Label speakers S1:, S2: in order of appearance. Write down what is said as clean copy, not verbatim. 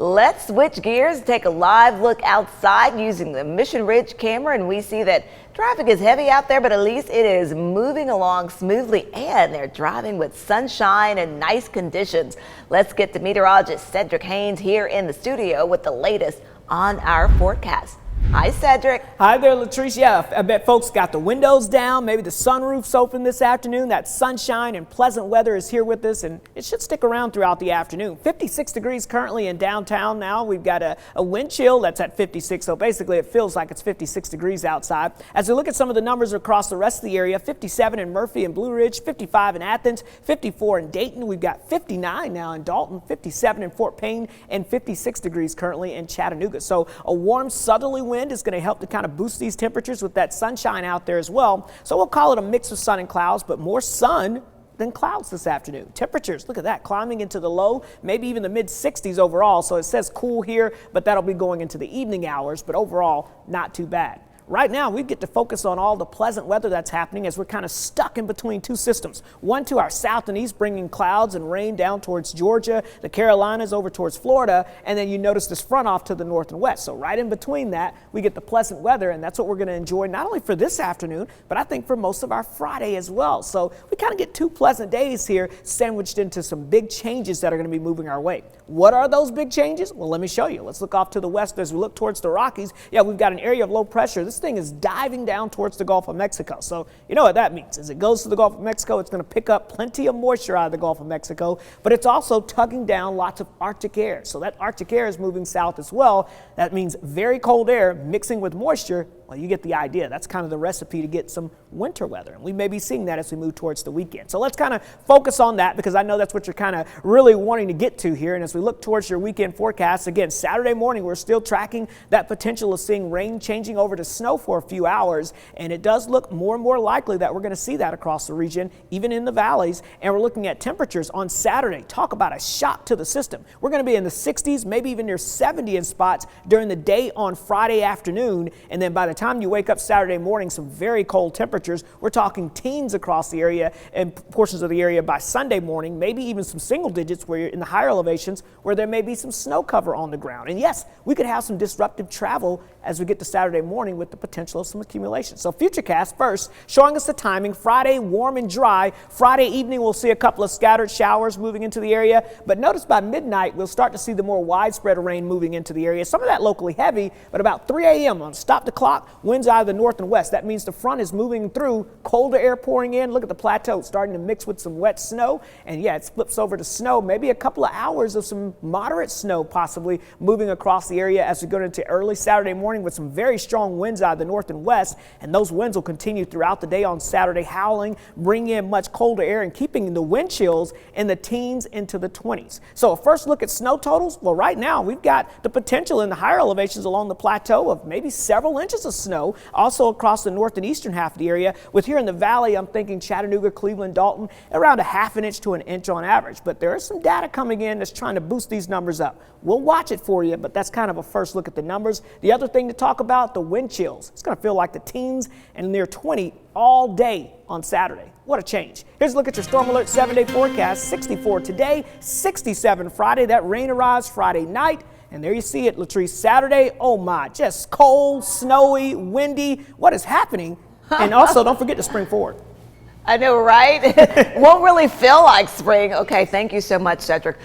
S1: Let's switch gears, take a live look outside using the Mission Ridge camera, and we see that traffic is heavy out there, but at least it is moving along smoothly, and they're driving with sunshine and nice conditions. Let's get to meteorologist Cedric Haynes here in the studio with the latest on our forecast. Hi, Cedric.
S2: Hi there, Latrice. Yeah, I bet folks got the windows down, maybe the sunroof's open this afternoon. That sunshine and pleasant weather is here with us, and it should stick around throughout the afternoon. 56 degrees currently in downtown now. We've got a wind chill that's at 56, so basically it feels like it's 56 degrees outside. As we look at some of the numbers across the rest of the area, 57 in Murphy and Blue Ridge, 55 in Athens, 54 in Dayton. We've got 59 now in Dalton, 57 in Fort Payne, and 56 degrees currently in Chattanooga. So a warm southerly wind is going to help to kind of boost these temperatures with that sunshine out there as well. So we'll call it a mix of sun and clouds, but more sun than clouds this afternoon. Temperatures, look at that, climbing into the low, maybe even the mid 60s overall. So it says cool here, but that'll be going into the evening hours, but overall not too bad. Right now, we get to focus on all the pleasant weather that's happening as we're kind of stuck in between two systems. One to our south and east, bringing clouds and rain down towards Georgia, the Carolinas over towards Florida, and then you notice this front off to the north and west. So right in between that, we get the pleasant weather, and that's what we're going to enjoy not only for this afternoon, but I think for most of our Friday as well. So we kind of get two pleasant days here sandwiched into some big changes that are going to be moving our way. What are those big changes? Well, let me show you. Let's look off to the west as we look towards the Rockies. Yeah, we've got an area of low pressure. This thing is diving down towards the Gulf of Mexico. So you know what that means. As it goes to the Gulf of Mexico, it's going to pick up plenty of moisture out of the Gulf of Mexico, but it's also tugging down lots of Arctic air. So that Arctic air is moving south as well. That means very cold air mixing with moisture. Well, you get the idea. That's kind of the recipe to get some winter weather. And we may be seeing that as we move towards the weekend. So let's kind of focus on that because I know that's what you're kind of really wanting to get to here. And as we look towards your weekend forecast, again, Saturday morning, we're still tracking that potential of seeing rain changing over to snow for a few hours. And it does look more and more likely that we're going to see that across the region, even in the valleys. And we're looking at temperatures on Saturday. Talk about a shock to the system. We're going to be in the 60s, maybe even near 70 in spots during the day on Friday afternoon. And then by the time you wake up Saturday morning, some very cold temperatures. We're talking teens across the area and portions of the area by Sunday morning, maybe even some single digits where you're in the higher elevations where there may be some snow cover on the ground. And yes, we could have some disruptive travel as we get to Saturday morning with the potential of some accumulation. So FUTURECAST first showing us the timing. Friday, warm and dry. Friday evening, we'll see a couple of scattered showers moving into the area. But notice by midnight, we'll start to see the more widespread rain moving into the area. Some of that locally heavy, but about 3 a.m. on stop the clock, winds out of the north and west. That means the front is moving through, colder air pouring in. Look at the plateau starting to mix with some wet snow. And yeah, it flips over to snow, maybe a couple of hours of some moderate snow possibly moving across the area as we go into early Saturday morning with some very strong winds out of the north and west. And those winds will continue throughout the day on Saturday, howling, bringing in much colder air and keeping the wind chills in the teens into the 20s. So a first look at snow totals. Well, right now we've got the potential in the higher elevations along the plateau of maybe several inches of snow. Also across the north and eastern half of the area. With here in the valley, I'm thinking Chattanooga, Cleveland, Dalton, around a ½ inch to an inch on average. But there is some data coming in that's trying to boost these numbers up. We'll watch it for you, but that's kind of a first look at the numbers. The other thing to talk about, the wind chills. It's going to feel like the teens and near 20 all day on Saturday. What a change. Here's a look at your Storm Alert 7-day forecast. 64 today, 67 Friday. That rain arrives Friday night. And there you see it, Latrice. Saturday, oh my, just cold, snowy, windy. What is happening? And also, don't forget to spring forward.
S1: I know, right? Won't really feel like spring. Okay, thank you so much, Cedric.